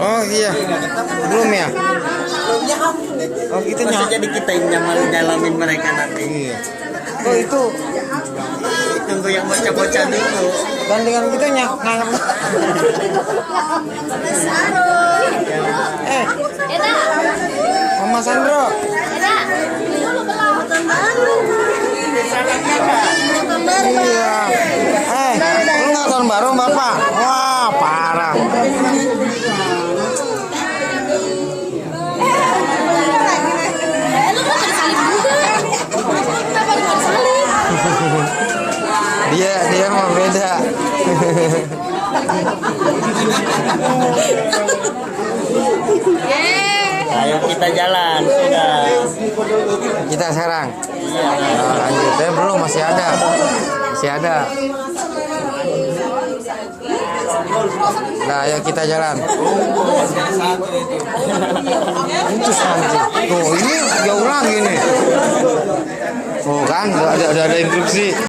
Oh iya, belum ya? Oh gitu Masa jadi kita yang nyalamin mereka nanti. Iya. Oh itu Tunggu yang bocah-bocah dulu. gandengan gitu nganggap. Mama Sandro. Iya. Lu nggak tahun baru Bapak? Wah parah. Dia mah beda. Ayo kita jalan sudah. Kita sekarang. Nah, lanjut. Belum masih ada. Nah, ayo kita jalan. Itu anjing. Tuh, ini jauh lagi nih. Tuh kan, ada instruksi.